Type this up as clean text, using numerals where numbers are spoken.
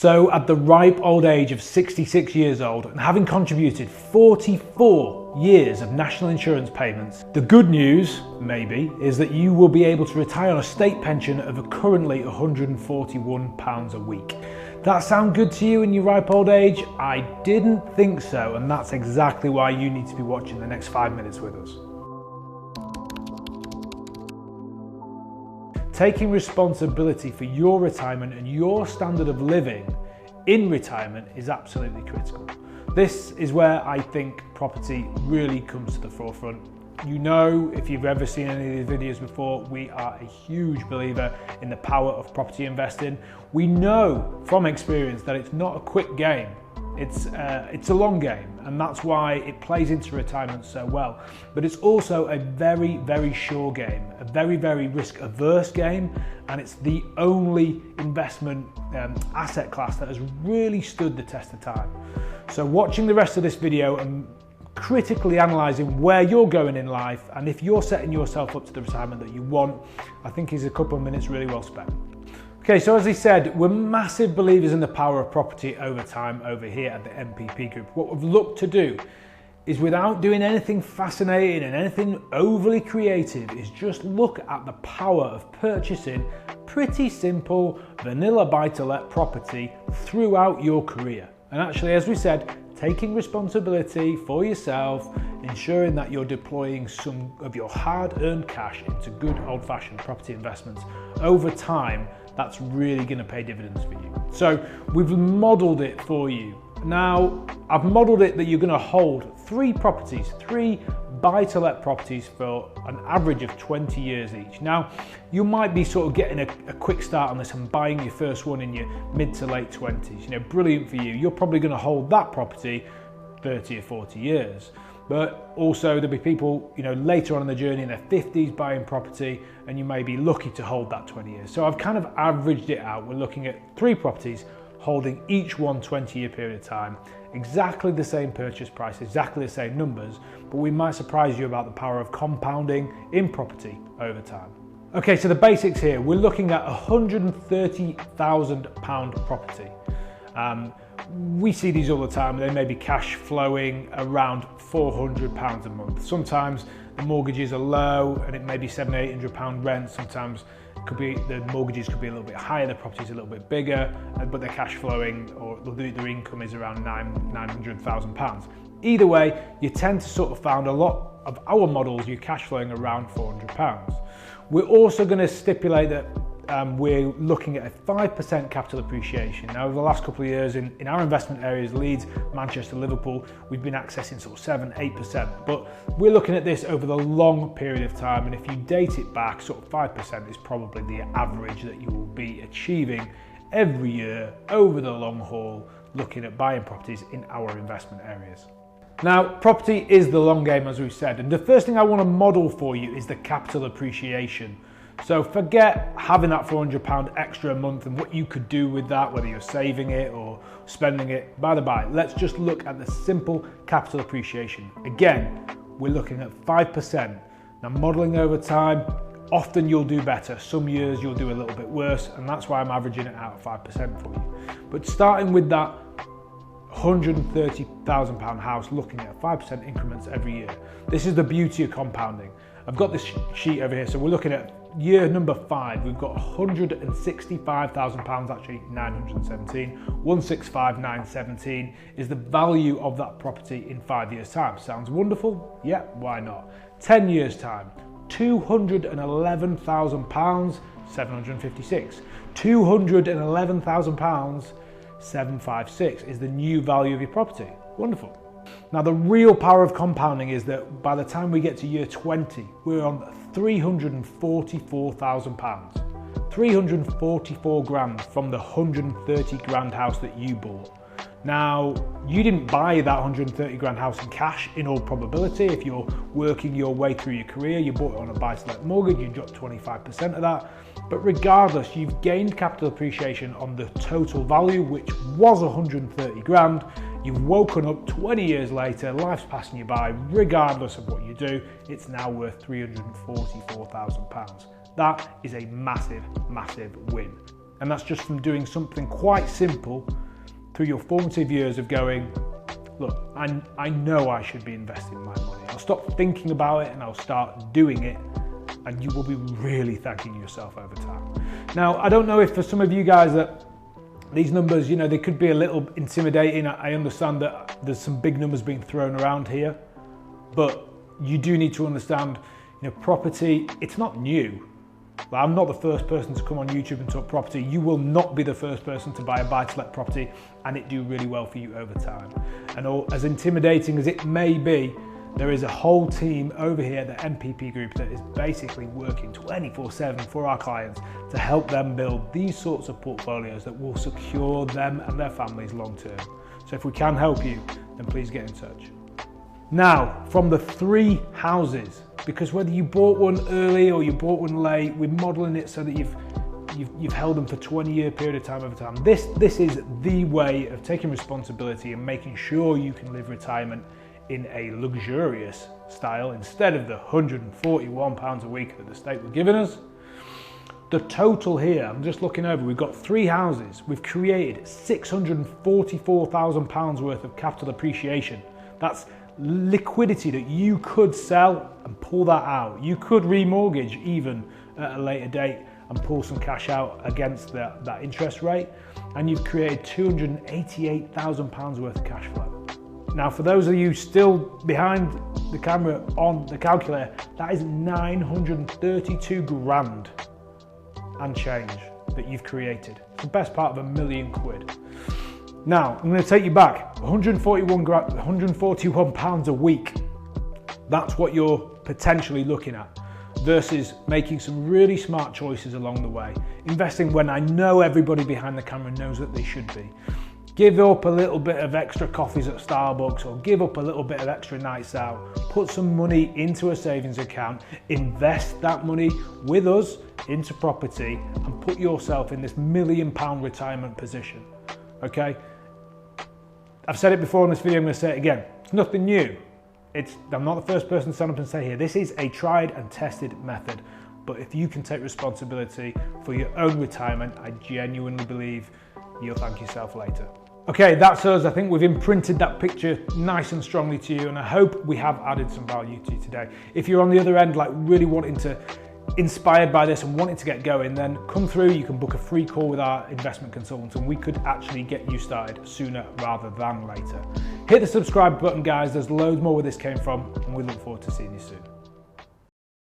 So at the ripe old age of 66 years old and having contributed 44 years of national insurance payments, the good news, maybe, is that you will be able to retire on a state pension of currently £141 a week. That sound good to you in your ripe old age? I didn't think so, and that's exactly why you need to be watching the next 5 minutes with us. Taking responsibility for your retirement and your standard of living in retirement is absolutely critical. This is where I think property really comes to the forefront. You know, if you've ever seen any of these videos before, we are a huge believer in the power of property investing. We know from experience that it's not a quick game. It's a long game, and that's why it plays into retirement so well. But it's also a very, very sure game, a very, very risk-averse game, and it's the only investment asset class that has really stood the test of time. So watching the rest of this video and critically analysing where you're going in life and if you're setting yourself up to the retirement that you want, I think is a couple of minutes really well spent. Okay, so as I said, we're massive believers in the power of property over time over here at the MPP Group. What we've looked to do is, without doing anything fascinating and anything overly creative, is just look at the power of purchasing pretty simple vanilla buy-to-let property throughout your career. And actually, as we said, taking responsibility for yourself, ensuring that you're deploying some of your hard-earned cash into good old-fashioned property investments over time. That's really going to pay dividends for you. So we've modeled it for you. Now, I've modeled it that you're going to hold three buy-to-let properties for an average of 20 years each. Now, you might be sort of getting a quick start on this and buying your first one in your mid to late 20s. You know, brilliant for you. You're probably going to hold that property 30 or 40 years. But also there'll be people, you know, later on in the journey in their 50s buying property, and you may be lucky to hold that 20 years. So I've kind of averaged it out. We're looking at three properties, holding each one 20-year period of time, exactly the same purchase price, exactly the same numbers, but we might surprise you about the power of compounding in property over time. Okay, so the basics here, we're looking at £130,000 property. We see these all the time. They may be cash flowing around £400 a month. Sometimes the mortgages are low and it may be £700, £800 rent. Sometimes it could be the mortgages could be a little bit higher, the property's a little bit bigger, but they're cash flowing, or their income is around £900,000. Either way, you tend to sort of find a lot of our models, you're cash flowing around £400. We're also going to stipulate that we're looking at a 5% capital appreciation. Now, over the last couple of years in our investment areas, Leeds, Manchester, Liverpool, we've been accessing sort of 7-8%, but we're looking at this over the long period of time, and if you date it back, sort of 5% is probably the average that you will be achieving every year over the long haul, looking at buying properties in our investment areas. Now, property is the long game, as we've said, and the first thing I want to model for you is the capital appreciation. So forget having that £400 extra a month and what you could do with that, whether you're saving it or spending it. By the by, let's just look at the simple capital appreciation. Again, we're looking at 5%. Now, modelling over time, often you'll do better. Some years you'll do a little bit worse, and that's why I'm averaging it out at 5% for you. But starting with that £130,000 house, looking at 5% increments every year. This is the beauty of compounding. I've got this sheet over here, so we're looking at year number 5, we've got £165,000, actually 917, 165,917 is the value of that property in 5 years' time. Sounds wonderful? Yeah, why not? 10 years' time, £211,000, 756. £211,000, 756 is the new value of your property. Wonderful. Now, the real power of compounding is that by the time we get to year 20, we're on £344,000. 344 grand from the 130 grand house that you bought. Now, you didn't buy that 130 grand house in cash in all probability. If you're working your way through your career, you bought it on a buy-to-let mortgage, you dropped 25% of that. But regardless, you've gained capital appreciation on the total value, which was 130 grand. You've woken up 20 years later, life's passing you by, regardless of what you do, it's now worth £344,000. That is a massive, massive win. And that's just from doing something quite simple through your formative years of going, look, I know I should be investing my money. I'll stop thinking about it and I'll start doing it, and you will be really thanking yourself over time. Now, I don't know if for some of you guys that these numbers, you know, they could be a little intimidating. I understand that there's some big numbers being thrown around here, but you do need to understand, you know, property, it's not new. I'm not the first person to come on YouTube and talk property. You will not be the first person to buy a buy-to-let property and it do really well for you over time. And as intimidating as it may be, there is a whole team over here, the MPP group, that is basically working 24/7 for our clients to help them build these sorts of portfolios that will secure them and their families long term. So if we can help you, then please get in touch. Now, from the 3 houses, because whether you bought one early or you bought one late, we're modeling it so that you've held them for 20-year period of time over time. This is the way of taking responsibility and making sure you can live retirement in a luxurious style instead of the £141 a week that the state were giving us. The total here, I'm just looking over, we've got 3 houses. We've created £644,000 worth of capital appreciation. That's liquidity that you could sell and pull that out. You could remortgage even at a later date and pull some cash out against that interest rate. And you've created £288,000 worth of cash flow. Now, for those of you still behind the camera on the calculator, that is 932 grand and change that you've created. It's the best part of £1 million. Now, I'm going to take you back, £141 a week. That's what you're potentially looking at, versus making some really smart choices along the way. Investing when I know everybody behind the camera knows that they should be. Give up a little bit of extra coffees at Starbucks, or give up a little bit of extra nights out. Put some money into a savings account, invest that money with us into property, and put yourself in this £1 million retirement position. Okay? I've said it before in this video, I'm going to say it again. It's nothing new. I'm not the first person to stand up and say here, this is a tried and tested method. But if you can take responsibility for your own retirement, I genuinely believe you'll thank yourself later. Okay, that's us. I think we've imprinted that picture nice and strongly to you, and I hope we have added some value to you today. If you're on the other end, like really wanting to, inspired by this and wanting to get going, then come through. You can book a free call with our investment consultant and we could actually get you started sooner rather than later. Hit the subscribe button, guys. There's loads more where this came from, and we look forward to seeing you soon.